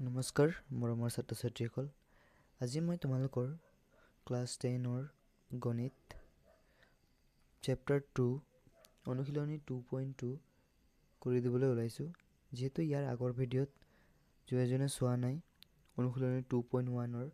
নমস্কাৰ মৰমৰ ছাত্ৰ ছাত্ৰীসকল। আজি মই তোমালোকৰ ক্লাছ 10ৰ গণিত চেপ্টাৰ 2 অনুশীলনী 2.2 কৰি দিবলৈ ওলাইছোঁ। যিহেতু ইয়াৰ আগৰ ভিডিঅ'ত যোনে চোৱা নাই অনুশীলনী 2.1ৰ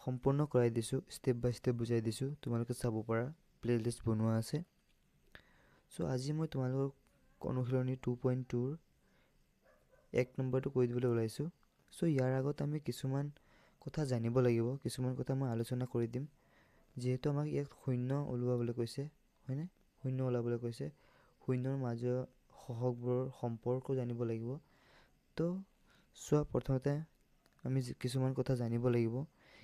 সম্পূৰ্ণ কৰাই দিছোঁ, ষ্টেপ বাই ষ্টেপ বুজাই দিছোঁ। তোমালোকে চাব পৰা প্লেলিষ্ট বনোৱা আছে। আজি মই তোমালোকক অনুশীলনী 2.2ৰ 1 নম্বৰটো কৰি দিবলৈ ওলাইছোঁ। ইয়াৰ আগত আমি কিছুমান কথা জানিব লাগিব, কিছুমান কথা মই আলোচনা কৰি দিম। যিহেতু আমাক ইয়াক শূন্য ওলাবলৈ কৈছে, হয়নে? শূন্য ওলাবলৈ কৈছে, শূন্যৰ মাজৰ সহগবোৰৰ সম্পৰ্ক জানিব লাগিব। তো প্ৰথমতে আমি কিছুমান কথা জানিব লাগিব।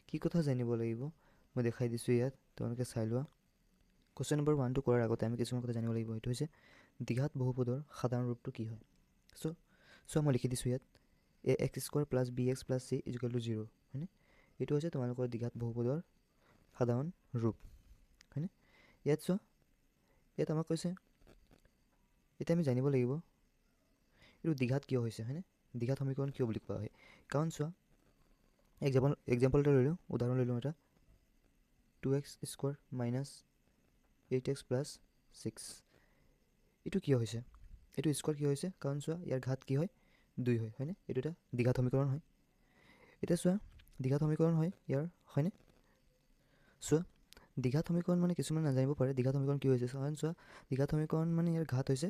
কি কথা জানিব লাগিব মই দেখাই দিছোঁ ইয়াত, তোমালোকে চাই লোৱা। কুৱেশ্যন নম্বৰ 1টো কৰাৰ আগতে আমি কিছুমান কথা জানিব লাগিব। এইটো হৈছে দ্বিঘাত বহুপদৰ সাধাৰণ ৰূপটো কি হয়। মই লিখি দিছোঁ ইয়াত ax² + bx + c = 0, হয়নে? এইটো হৈছে তোমালোকৰ দ্বিঘাত বহুপদৰ সাধাৰণ ৰূপ, হয়নে? ইয়াত ইয়াত আমাক কৈছে, এতিয়া আমি জানিব লাগিব এইটো দ্বিঘাত কিয় হৈছে, হয়নে? দ্বিঘাত সমীকৰণ কিয় বুলি কোৱা হয়। কাৰণ এক্সাম্পল এটা লৈ লওঁ, উদাহৰণ লৈ লওঁ এটা 2x² - 8x + 6। এইটো কিয় হৈছে, এইটো স্কোৱাৰ কিয় হৈছে? কাৰণ ইয়াৰ ঘাত কি হয়, 2 হয়, হয়নে? এইটো এটা দ্বিঘাত সমীকৰণ হয়। এতিয়া দ্বিঘাত সমীকৰণ হয় ইয়াৰ, হয়নে? দ্বিঘাত সমীকৰণ মানে কিছুমান নাজানিব পাৰে দ্বিঘাত সমীকৰণ কি হৈছে। কাৰণ দ্বিঘাত সমীকৰণ মানে ইয়াৰ ঘাত হৈছে,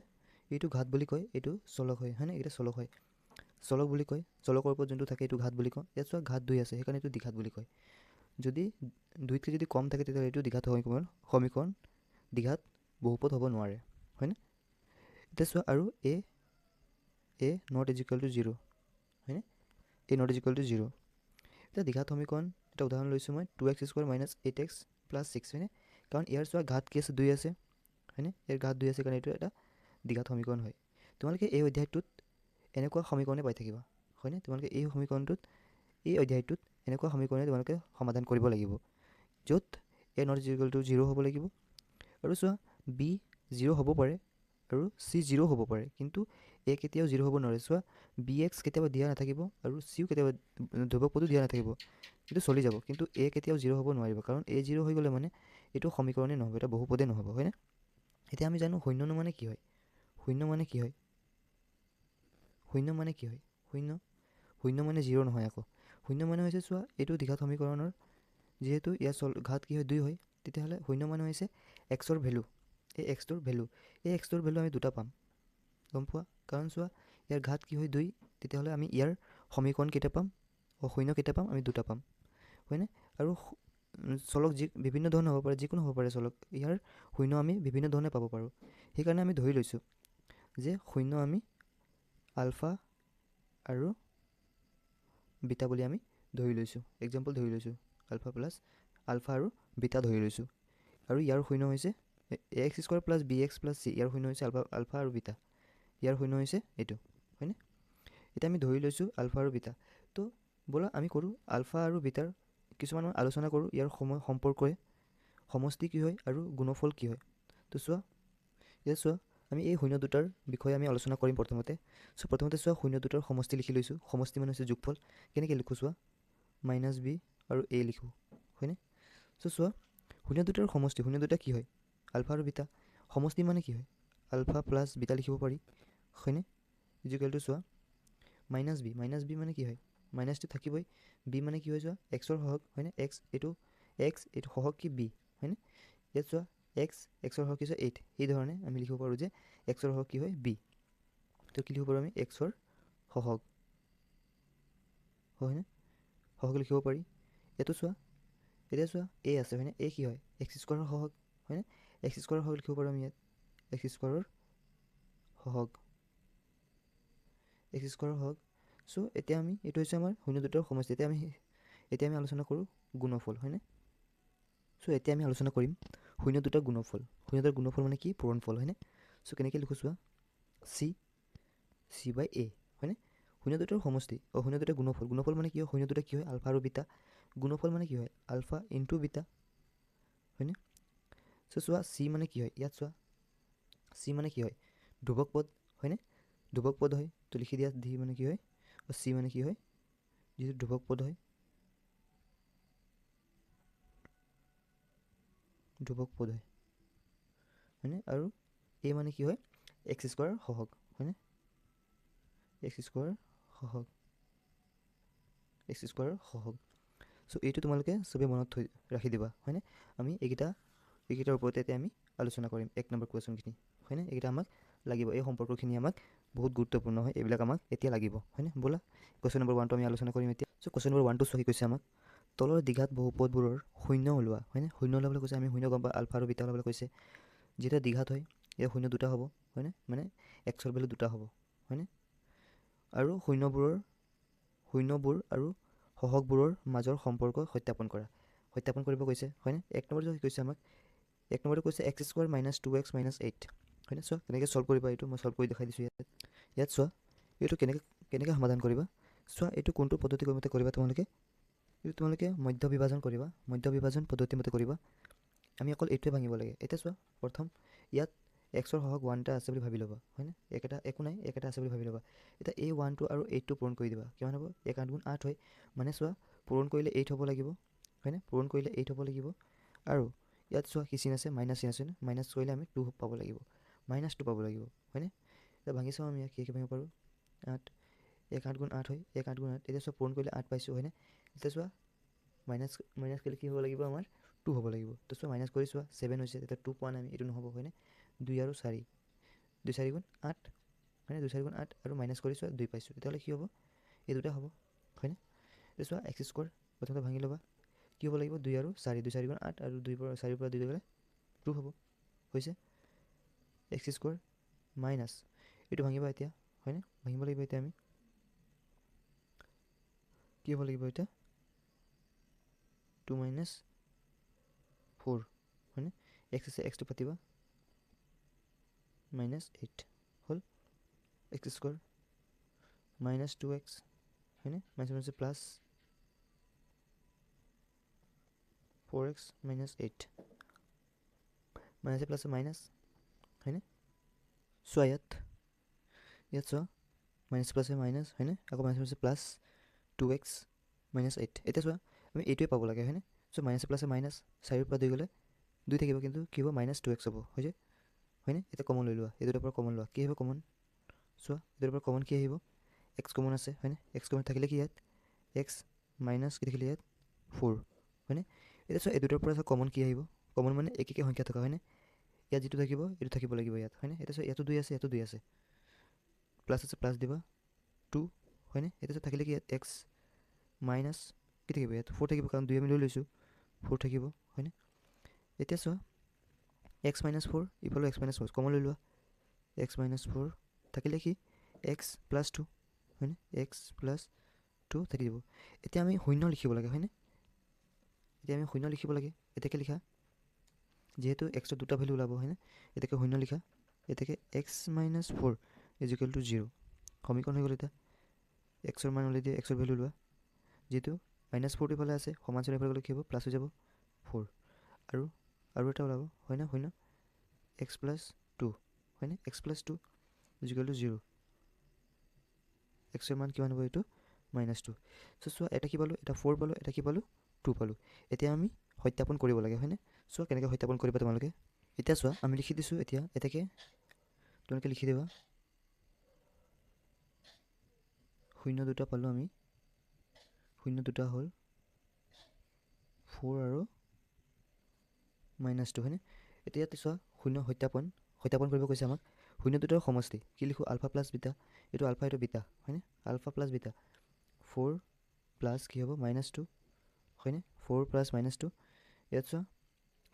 এইটো ঘাত বুলি কয়, এইটো চলক হয়, হয়নে? এটা চলক হয়, চলক বুলি কয়। চলকৰ ওপৰত যোনটো থাকে এইটো ঘাত বুলি কয়। ইয়াত ঘাত 2 আছে, সেইকাৰণে এইটো দ্বিঘাত বুলি কয়। যদি 2তকৈ যদি কম থাকে তেতিয়াহ'লে এইটো দ্বিঘাত সমীকৰণ দ্বিঘাত বহুপদ হ'ব নোৱাৰে, হয়নে? এতিয়া আৰু a ≠ 0, হয়নে? a ≠ 0। এতিয়া দ্বিঘাত সমীকৰণ এটা উদাহৰণ লৈছোঁ মই 2x² - 8x + 6, হয়নে? কাৰণ ইয়াৰ ঘাত কি আছে, 2 আছে, হয়নে? ইয়াৰ ঘাত 2 আছে কাৰণে এইটো এটা দ্বিঘাত সমীকৰণ হয়। তোমালোকে এই অধ্যায়টোত এনেকুৱা সমীকৰণে পাই থাকিবা, হয়নে? তোমালোকে এই অধ্যায়টোত এনেকুৱা সমীকৰণে তোমালোকে সমাধান কৰিব লাগিব, য'ত a ≠ 0 হ'ব লাগিব। আৰু b 0 হ'ব পাৰে আৰু c 0 হ'ব পাৰে, কিন্তু a কেতিয়াও 0 হ'ব নোৱাৰে। bx কেতিয়াবা দিয়া নাথাকিব আৰু cও কেতিয়াবা ধ্ৰুৱক পদো দিয়া নাথাকিব, কিন্তু চলি যাব। কিন্তু a কেতিয়াও 0 হ'ব নোৱাৰিব, কাৰণ a 0 হৈ গ'লে মানে এইটো সমীকৰণেই নহ'ব, এটা বহুপদে নহ'ব, হয়নে? এতিয়া আমি জানো শূন্য মানে কি হয়। শূন্য মানে কি হয়, শূন্য মানে 0 নহয় আকৌ। শূন্য মানে হৈছে এইটো দ্বিঘাত সমীকৰণৰ, যিহেতু ইয়াৰ ঘাত কি হয়, 2 হয়, তেতিয়াহ'লে শূন্য মানে হৈছে এক্সৰ ভেলু। এই এক্সটোৰ ভেলু আমি দুটা পাম, গম পোৱা? কাৰণ ইয়াৰ ঘাত কি হয়, 2, তেতিয়াহ'লে আমি ইয়াৰ সমীকৰণ কেইটা পাম, শূন্য কেইটা পাম, আমি দুটা পাম, হয়নে? আৰু চলক বিভিন্ন ধৰণৰ হ'ব পাৰে, যিকোনো হ'ব পাৰে চলক। ইয়াৰ শূন্য আমি বিভিন্ন ধৰণে পাব পাৰোঁ। সেইকাৰণে আমি ধৰি লৈছোঁ যে শূন্য আমি আলফা আৰু বিটা বুলি আমি ধৰি লৈছোঁ। এক্সাম্পল ধৰি লৈছোঁ আলফা আৰু বিটা ধৰি লৈছোঁ। আৰু ইয়াৰ শূন্য হৈছে ax² + bx + c। ইয়াৰ শূন্য হৈছে আলফা আৰু বিটা। ইয়াৰ শূন্য হৈছে এইটো, হয়নে? এতিয়া আমি ধৰি লৈছোঁ আলফা আৰু বিটা। তো ব'লা আমি কৰোঁ আলফা আৰু বিটাৰ কিছুমান আলোচনা কৰোঁ। ইয়াৰ সম্পৰ্কৰে সমষ্টি কি হয় আৰু গুণফল কি হয়। তো ইয়াত আমি এই শূন্য দুটাৰ বিষয়ে আমি আলোচনা কৰিম প্ৰথমতে। প্ৰথমতে শূন্য দুটাৰ সমষ্টি লিখি লৈছোঁ। সমষ্টি মানে হৈছে যোগফল। কেনেকৈ লিখোঁ -b আৰু a লিখোঁ, হয়নে? শূন্য দুটাৰ সমষ্টি, শূন্য দুটা কি হয়, আলফা আৰু বিটা। সমষ্টি মানে কি হয়, আলফা প্লাছ বিটা লিখিব পাৰি, হয়নে? ইজিকেল টু -b মানে কি হয়, মাইনাছটো থাকিবই। b মানে কি হয়, এক্সৰ সহগ, হয়নে? এইটো সহগ কি b, হয়নে? ইয়াত এক্সৰ সহগ কি 8। সেইধৰণে আমি লিখিব পাৰোঁ যে এক্সৰ সহগ কি হয়, b। তো কি লিখিব পাৰোঁ আমি, এক্সৰ সহগ, হয়নে? সহগ লিখিব পাৰি। এইটো এতিয়া a আছে, হয়নে? a কি হয়, x² সহগ, হয়নে? x² সহগ লিখিব পাৰোঁ আমি ইয়াত, x² সহগ, x² সহগ। এতিয়া আমি এইটো হৈছে আমাৰ শূন্য দুটাৰ সমষ্টি। এতিয়া আমি আলোচনা কৰোঁ গুণফল, হয়নে? এতিয়া আমি আলোচনা কৰিম শূন্য দুটাৰ গুণফল। শূন্য দুটাৰ গুণফল মানে কি, পূৰণফল, হয়নে? কেনেকৈ লিখোঁ c/a, হয়নে? শূন্য দুটাৰ সমষ্টি, শূন্য দুটাৰ গুণফল। গুণফল মানে কি হয়, শূন্য দুটা কি হয়, আলফা আৰু বিটা। গুণফল মানে কি হয়, আলফা ইনটু বিটা, হয়নে? c মানে কি হয়, ইয়াত c মানে কি হয়, ধ্ৰুৱক পদ, হয়নে? ধ্ৰুৱক পদ হয়, তো লিখি দিয়া d মানে কি হয়, c মানে কি হয়, যিটো ধ্ৰুৱক পদ হয়, ধ্ৰুৱক পদ হয় হয়নে? আৰু এই মানে কি হয়, এক্স স্কোৱাৰ সহগ হয়নে? এক্স স্কোৱাৰ সহগ, এক্স স্কোৱাৰ সহগ। চ' এইটো তোমালোকে চবেই মনত থৈ ৰাখি দিবা হয়নে? আমি এইকেইটাৰ ওপৰতে এতিয়া আমি আলোচনা কৰিম 1 নম্বৰ কুৱেশ্যনখিনি হয়নে? এইকেইটা আমাক লাগিব, এই সম্পৰ্কখিনি আমাক বহুত গুৰুত্বপূৰ্ণ হয়, এইবিলাক আমাক এতিয়া লাগিব হয়নে? ব'লা কুৱেশ্যন নম্বৰ 1টো আমি আলোচনা কৰিম এতিয়া। চ' কুৱেশ্যন নম্বৰ 1টো চোৱা কি কৈছে আমাক, তলৰ দ্বিঘাত বহুপদবোৰৰ শূন্য ওলোৱা হয়নে? শূন্য ওলাবলৈ কৈছে, আমি শূন্য গম পাওঁ, আলফা আৰু বিটা ওলাবলৈ কৈছে। যেতিয়া দ্বিঘাত হয় এই শূন্য দুটা হ'ব হয়নে? মানে এক্সৰ ভেলু দুটা হ'ব হয়নে? আৰু শূন্যবোৰ আৰু সহগবোৰৰ মাজৰ সম্পৰ্ক সত্যাপন কৰা, সত্যাপন কৰিব কৈছে হয়নে? 1 নম্বৰটো কি কৈছে আমাক, 1 নম্বৰটো কৈছে x square minus 2x minus 8 হয়নে? চোৱা কেনেকৈ চল্ভ কৰিবা, এইটো মই চল্ভ কৰি দেখাই দিছোঁ ইয়াত চোৱা এইটো কেনেকৈ সমাধান কৰিবা। চোৱা এইটো কোনটো পদ্ধতি মতে কৰিবা তোমালোকে, এইটো তোমালোকে মধ্য বিভাজন কৰিবা, মধ্য বিভাজন পদ্ধতি মতে কৰিবা। আমি অকল এইটোৱে ভাঙিব লাগে। এতিয়া চোৱা প্ৰথম ইয়াত এক্সৰ সহগ 1 এটা আছে বুলি ভাবি ল'বা হয়নে? একো নাই, এক এটা আছে বুলি ভাবি ল'বা। এতিয়া এই 1টো আৰু 8টো পূৰণ কৰি দিবা, কিমান হ'ব, 1 8 গুণ 8 হয়, মানে চোৱা পূৰণ কৰিলে 8 হ'ব লাগিব হয়নে? পূৰণ কৰিলে 8 হ'ব লাগিব। আৰু ইয়াত চোৱা কি চিন আছে, মাইনাছ চিন আছে, মাইনাছ কৰিলে আমি 2 পাব লাগিব, -2 পাব লাগিব হয়নে? এতিয়া ভাঙি চাওঁ আমি ইয়াক কি ভাঙিব পাৰোঁ, 8 1 8 গুণ 8 হয়, 1 8 গুণ 8, এতিয়া চোৱা পূৰণ কৰিলে 8 পাইছোঁ হয়নে? এতিয়া চোৱা মাইনাছ কৰিলে কি হ'ব লাগিব, আমাৰ 2 হ'ব লাগিব। তো চোৱা মাইনাছ কৰি চোৱা 7 হৈছে, এতিয়া 2 পোৱা নাই আমি, এইটো নহ'ব হয়নে? 2 আৰু 4, 2 4 গুণ 8 হয়নে? 2 4 গুণ 8 আৰু মাইনাছ কৰি চোৱা 2 পাইছোঁ, তেতিয়াহ'লে কি হ'ব, এই দুটা হ'ব হয়নে? এতিয়া চোৱা এক্স স্কোৱাৰ প্ৰথমতে ভাঙি ল'বা, কি হ'ব লাগিব, 2 আৰু 4, 2 4 গুণ 8 আৰু 2 পৰা 4 পৰা 2 গ'লে 2 হ'ব, হৈছে এক্স স্কোৱাৰ মাইনাছ, এইটো ভাঙিবা এতিয়া হয়নে? ভাঙিব লাগিব এতিয়া আমি, কি হ'ব লাগিব এতিয়া 2 মাইনাছ 4 হয়নে? এক্স আছে, এক্সটো পাতিবা, মাইনাছ 8 হ'ল, এক্স স্কোৱাৰ মাইনাছ 2x হয়নে? Minus minus plus 4x minus 8, মাইনাছে প্লাছে মাইনাছ হয়নে? চোৱা ইয়াত চোৱা মাইনাছ প্লাছে মাইনাছ হয়নে? আকৌ মাইনাছ মাইনাছে প্লাছ 2x মাইনাছ 8, এতিয়া চোৱা আমি এইটোৱে পাব লাগে হয়নে? চ' মাইনাছে প্লাছে মাইনাছ, 4 পৰা 2 গ'লে 2 থাকিব, কিন্তু কি হ'ব, মাইনাছ 2x হ'ব হৈছে হয়নে? এতিয়া কমন লৈ লোৱা, এই দুটাৰ পৰা কমন লোৱা, কি আহিব কমন, চোৱা এইটোৰ পৰা কমন কি আহিব, এক্স কমন আছে হয়নে? এক্স কমন থাকিলে কি ইয়াত এক্স মাইনাছ কি থাকিলে ইয়াত 4 হয়নে? এতিয়া চোৱা এই দুটাৰ পৰা কমন কি আহিব, কমন মানে একেই সংখ্যা থকা হয়নে? ইয়াত যিটো থাকিব এইটো থাকিব লাগিব ইয়াত হয়নে? এতিয়া চোৱা ইয়াতো 2 আছে, ইয়াতো 2 আছে, প্লাছ আছে প্লাছ দিবা 2 হয়নে? এতিয়া চোৱা থাকিলে কি ইয়াত এক্স মাইনাছ কি থাকিব, ইয়াত 4 থাকিব, কাৰণ 2 আমি লৈ লৈছোঁ, 4 থাকিব হয়নে? এতিয়া চোৱা এক্স মাইনাছ 4 ইফালে এক্স মাইনাছ 4 কমন লৈ লোৱা, এক্স মাইনাছ 4 থাকিলে কি এক্স প্লাছ 2 হয়নে? এক্স প্লাছ 2 থাকি দিব। এতিয়া আমি শূন্য লিখিব লাগে হয়নে? এতিয়া আমি শূন্য লিখিব লাগে, এতিয়াকে লিখা, যিহেতু এক্সৰ দুটা ভেলু ওলাব হয়নে? এতিয়াকে শূন্য লিখা, এতিয়াকে এক্স মাইনাছ 4 ইজিকেল টু 0 সমীকৰণ হৈ গ'ল। এতিয়া এক্সৰ মান উলিয়াই দিয়ে, এক্সৰ ভেলু লোৱা, যিহেতু মাইনাছ 4টো ইফালে আছে, সমান চিন ইফালে গ'লে কি হ'ব, প্লাছ হৈ যাব 4, আৰু এটা ওলাব হয়নে, শূন্য এক্স প্লাছ 2 হয়নে? এক্স প্লাছ 2 ইজিকেল টু 0, এক্সৰ মান কিমান হ'ব, এইটো মাইনাছ 2। চ' চোৱা এটা কি পালোঁ, এটা 4 পালোঁ, এটা কি পালোঁ 2 পালোঁ। এতিয়া আমি সত্যাপন কৰিব লাগে হয়নে? চোৱা কেনেকৈ সত্যাপন কৰিবা তোমালোকে, এতিয়া চোৱা আমি লিখি দিছোঁ, এতিয়া এটাকে তোমালোকে লিখি দিবা, শূন্য দুটা পালোঁ আমি, শূন্য দুটা হ'ল 4 আৰু মাইনাছ 2 হয়নে? এতিয়া চোৱা শূন্য সত্যাপন কৰিব কৈছে আমাক, শূন্য দুটাৰ সমষ্টি কি লিখোঁ, আলফা প্লাছ বিটা, এইটো আলফা এইটো বিটা হয়নে? আলফা প্লাছ বিটা 4 প্লাছ কি হ'ব, মাইনাছ 2 হয়নে? 4 প্লাছ মাইনাছ 2, ইয়াত চোৱা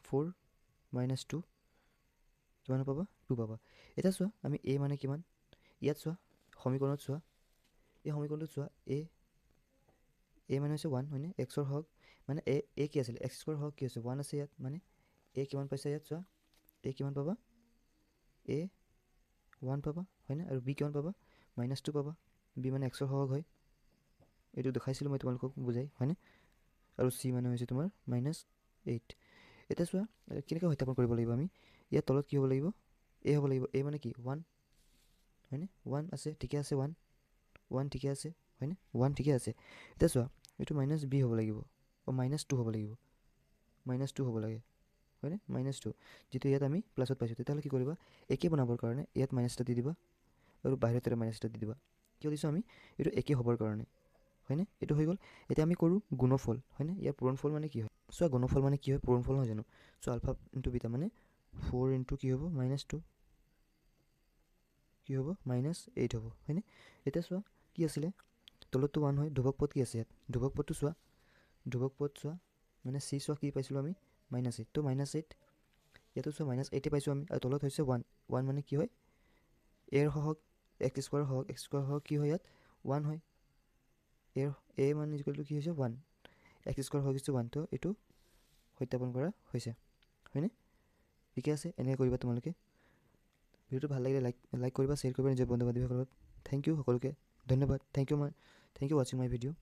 4 মাইনাছ 2 কিমান পাবা, 2 পাবা। এতিয়া চোৱা আমি এ মানে কিমান, ইয়াত চোৱা সমীকৰণত চোৱা, এই সমীকৰণটোত চোৱা এ মানে হৈছে 1 হয়নে? এক্সৰ হওক মানে এ কি আছিলে, এক্স স্কোৱাৰ হওক কি আছে 1 আছে ইয়াত, মানে এ কিমান পাইছা, ইয়াত চোৱা এ কিমান পাবা, এ 1 পাবা হয়নে? আৰু বি কিমান পাবা, -2 পাবা, বি মানে এক্সৰ সহগ হয়, এইটো দেখাইছিলোঁ মই তোমালোকক বুজাই হয়নে? আৰু চি মানে হৈছে তোমাৰ -8। এতিয়া চোৱা কেনেকৈ সত্যাপন কৰিব লাগিব আমি, ইয়াৰ তলত কি হ'ব লাগিব, এ হ'ব লাগিব, এ মানে কি 1 হয়নে? 1 আছে, ঠিকে আছে, 1 ঠিকে আছে, হয়নে? 1 ঠিকে আছে। এতিয়া চোৱা এইটো মাইনাছ বি হ'ব লাগিব, -2 হ'ব লাগিব, -2 হ'ব লাগে, হয়নে? -2 যিটো ইয়াত আমি প্লাছত পাইছোঁ। তেতিয়াহ'লে কি কৰিবা, একে বনাবৰ কাৰণে ইয়াত মাইনাছ এটা দি দিবা আৰু বাহিৰত এটা মাইনাছ এটা দি দিবা। কিয় দিছোঁ আমি? এইটো একে হ'বৰ কাৰণে, হয়নে? এইটো হৈ গ'ল। এতিয়া আমি কৰোঁ গুণফল, হয়নে? ইয়াৰ পূৰণফল মানে কি হয়? চোৱা গুণফল মানে কি হয়, পূৰণফল নহয় জানো? চ' আলফা ইনটু বিটা মানে 4 ইনটু কি হ'ব, -2 কি হ'ব, -8 হ'ব, হয়নে? এতিয়া চোৱা কি আছিলে, তলতটো 1 হয়, ধ্ৰুৱক পদ কি আছে ইয়াত? ধ্ৰুৱক পদটো চোৱা, ধ্ৰুৱক পদ চোৱা, মানে চি চোৱা কি পাইছিলোঁ আমি, -8, তো -8 ইয়াতো চোৱা -8 পাইছোঁ আমি, আৰু তলত হৈছে 1 মানে কি হয়, এৰ সহগ এক্স স্কুৱাৰ কি হয় ইয়াত 1 হয়, এ মানে ইকুৱেল টু কি হৈছে 1, এক্স স্কুৱাৰ সহগ হৈছে 1, তো এইটো সত্যাপন কৰা হৈছে, হয়নে? ঠিকে আছে, এনেকৈ কৰিবা তোমালোকে। ভিডিঅ'টো ভাল লাগিলে লাইক কৰিবা, শ্বেয়াৰ কৰিবা নিজৰ বন্ধু বান্ধৱীসকলৰ লগত। থেংক ইউ সকলোকে, ধন্যবাদ, থেংক ইউ ৱাচিং মাই ভিডিঅ'।